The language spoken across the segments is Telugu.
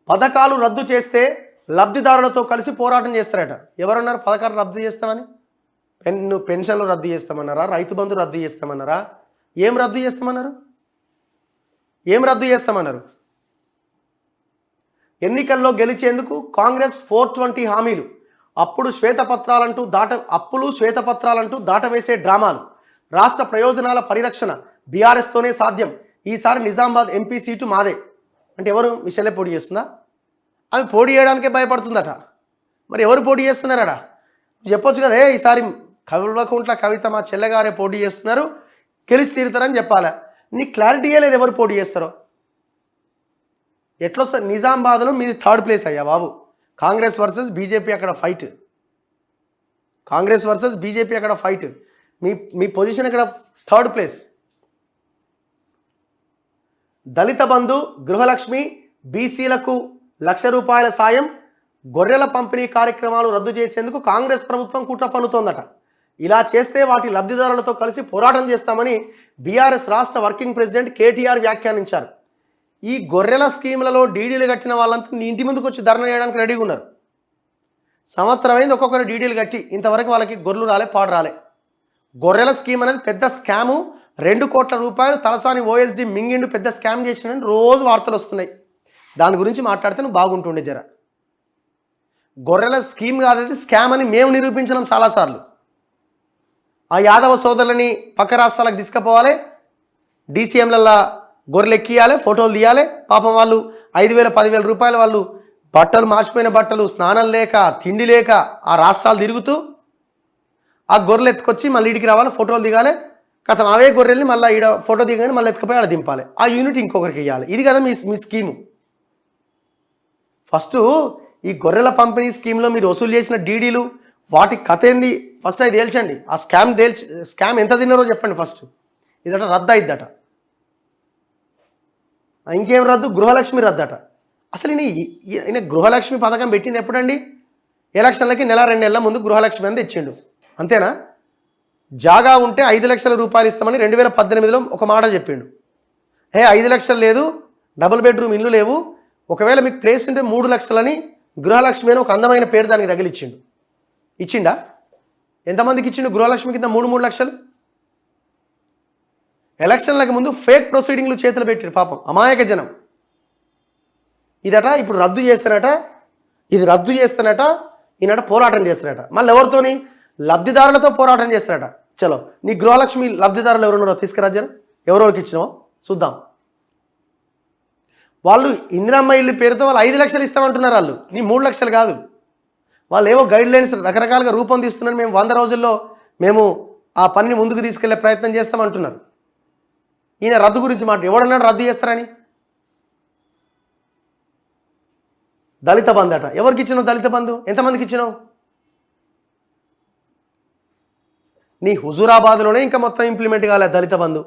పథకాలు రద్దు చేస్తే లబ్ధిదారులతో కలిసి పోరాటం చేస్తారట. ఎవరన్నారు పథకాలు రద్దు చేస్తామని? పెన్షన్లు రద్దు చేస్తామన్నారా? రైతు బంధు రద్దు చేస్తామన్నారా? ఏం రద్దు చేస్తామన్నారు? ఏం రద్దు చేస్తామన్నారు? ఎన్నికల్లో గెలిచేందుకు కాంగ్రెస్ 420 హామీలు, అప్పులు శ్వేతపత్రాలంటూ దాటవేసే డ్రామాలు, రాష్ట్ర ప్రయోజనాల పరిరక్షణ బీఆర్ఎస్తోనే సాధ్యం, ఈసారి నిజామాబాద్ ఎంపీ సీటు మాదే. అంటే ఎవరు? మిషన్లే పోటీ చేస్తుందా? ఆమె పోటీ చేయడానికే భయపడుతుందట. మరి ఎవరు పోటీ చేస్తున్నారట? చెప్పొచ్చు కదా, ఈసారి కల్వకుంట్ల కవిత మా చెల్లెగారే పోటీ చేస్తున్నారు, గెలిచి తీరుతారని చెప్పాలా. నీకు క్లారిటీ లేదు ఎవరు పోటీ చేస్తారో. ఎట్లొస్తా? నిజామాబాద్లో మీది 3rd ప్లేస్ అయ్యా బాబు. కాంగ్రెస్ వర్సెస్ బీజేపీ అక్కడ ఫైట్. కాంగ్రెస్ వర్సెస్ బీజేపీ అక్కడ ఫైట్. మీ పొజిషన్ ఇక్కడ 3rd ప్లేస్. దళిత బంధు, గృహలక్ష్మి, బీసీలకు ₹1,00,000 సాయం, గొర్రెల పంపిణీ కార్యక్రమాలు రద్దు చేసేందుకు కాంగ్రెస్ ప్రభుత్వం కుట్ర పన్నుతోందట. ఇలా చేస్తే వాటి లబ్ధిదారులతో కలిసి పోరాటం చేస్తామని బీఆర్ఎస్ రాష్ట్ర వర్కింగ్ ప్రెసిడెంట్ కేటీఆర్ వ్యాఖ్యానించారు. ఈ గొర్రెల స్కీములలో డీడీలు కట్టిన వాళ్ళంతా నీ ఇంటి ముందుకు వచ్చి ధర్నా చేయడానికి రెడీగా ఉన్నారు. సంవత్సరం అయింది ఒక్కొక్కరు డీడీలు కట్టి, ఇంతవరకు వాళ్ళకి గొర్రెలు రాలే, పాడు రాలే. గొర్రెల స్కీమ్ అనేది పెద్ద స్కాము. 2 కోట్ల రూపాయలు తలసాని ఓఎస్డీ మింగిండు, పెద్ద స్కామ్ చేసినని రోజు వార్తలు వస్తున్నాయి. దాని గురించి మాట్లాడితే నువ్వు బాగుంటుండే జర. గొర్రెల స్కీమ్ కాదది, స్కామ్ అని మేము నిరూపించినాం చాలాసార్లు. ఆ యాదవ సోదరులని పక్క రాష్ట్రాలకు తీసుకుపోవాలి, డీసీఎంలల్లో గొర్రెలు ఎక్కియాలి, ఫోటోలు తీయాలి. పాపం వాళ్ళు 5,000 10,000 రూపాయలు వాళ్ళు బట్టలు, మార్చిపోయిన బట్టలు, స్నానం లేక, తిండి లేక ఆ రాష్ట్రాలు తిరుగుతూ ఆ గొర్రెలు ఎత్తుకొచ్చి మళ్ళీ ఈడికి రావాలి, ఫోటోలు దిగాలి. కథం అవే గొర్రెల్ని మళ్ళీ ఈడ ఫోటో దిగానే మళ్ళీ ఎత్తుకుపోయి ఆడ దింపాలి. ఆ యూనిట్ ఇంకొకరికి ఇవ్వాలి. ఇది కదా మీ స్కీము. ఫస్ట్ ఈ గొర్రెల పంపిణీ స్కీమ్లో మీరు వసూలు చేసిన డీడీలు, వాటి కథ ఏంది ఫస్ట్ అది తేల్చండి. ఆ స్కామ్ ఎంత తిన్నారో చెప్పండి ఫస్ట్. ఇదట రద్దు అయిద్దట. ఇంకేం రద్దు? గృహలక్ష్మి రద్దట. అసలు ఈయన గృహలక్ష్మి పథకం పెట్టింది ఎప్పుడండి? ఎలక్షన్లకి 1-2 నెలల ముందు గృహలక్ష్మి అని తెచ్చిండు, అంతేనా? జాగా ఉంటే 5 లక్షల రూపాయలు ఇస్తామని 2018లో ఒక మాట చెప్పిండు. 5 లక్షలు లేదు, డబుల్ బెడ్రూమ్ ఇల్లు లేవు, ఒకవేళ మీకు ప్లేస్ ఉంటే 3 లక్షలని గృహలక్ష్మి అని ఒక అందమైన పేరు దానికి తగిలిచ్చిండు. ఇచ్చిండా? ఎంతమందికి ఇచ్చిండు గృహలక్ష్మి కింద 3 లక్షలు? ఎలక్షన్లకు ముందు ఫేక్ ప్రొసీడింగ్లు చేతులు పెట్టారు పాపం అమాయక జనం. ఇదట ఇప్పుడు రద్దు చేస్తానట, ఇది రద్దు చేస్తానట, ఈయనట పోరాటం చేస్తారట. మళ్ళీ ఎవరితోని? లబ్ధిదారులతో పోరాటం చేస్తారట. చలో నీ గృహలక్ష్మి లబ్ధిదారులు ఎవరున్నారో తీసుకురా జనం, ఎవరెవరికి ఇచ్చినావో చూద్దాం. వాళ్ళు ఇందిరమ్మ ఇల్లు పేరుతో వాళ్ళు 5 లక్షలు ఇస్తామంటున్నారు. వాళ్ళు నీ 3 లక్షలు కాదు. వాళ్ళు ఏవో గైడ్ లైన్స్ రకరకాలుగా రూపొందిస్తున్నారు. మేము 100 రోజుల్లో మేము ఆ పనిని ముందుకు తీసుకెళ్లే ప్రయత్నం చేస్తామంటున్నారు. ఈయన రద్దు గురించి మాట ఎవడన్నాడు రద్దు చేస్తారని? దళిత బంధు అట. ఎవరికి ఇచ్చినావు దళిత బంధు? ఎంతమందికి ఇచ్చినావు? నీ హుజూరాబాద్లోనే ఇంకా మొత్తం ఇంప్లిమెంట్ కాలేదు దళిత బంధు.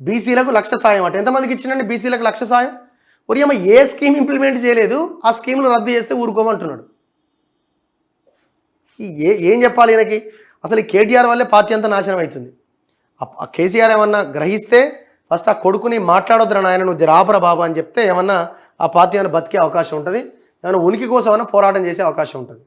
బీసీలకు 1,00,000 సాయం అట. ఎంతమందికి ఇచ్చినండి బీసీలకు 1,00,000 సాయం? ఒరియమ్మ ఏ స్కీమ్ ఇంప్లిమెంట్ చేయలేదు, ఆ స్కీమ్లు రద్దు చేస్తే ఊరుకోమంటున్నాడు. ఏం చెప్పాలి ఈయనకి? అసలు ఈ కేటీఆర్ వల్లే పార్టీ అంతా నాశనం అవుతుంది. ఆ కేసీఆర్ ఏమన్నా గ్రహిస్తే ఫస్ట్ ఆ కొడుకుని మాట్లాడొద్దురా నాయన, నువ్వు జరాపరా బాబు అని చెప్తే ఏమన్నా ఆ పార్టీ ఏమైనా బతికే అవకాశం ఉంటుంది, ఏమైనా ఉనికి కోసం పోరాటం చేసే అవకాశం ఉంటుంది.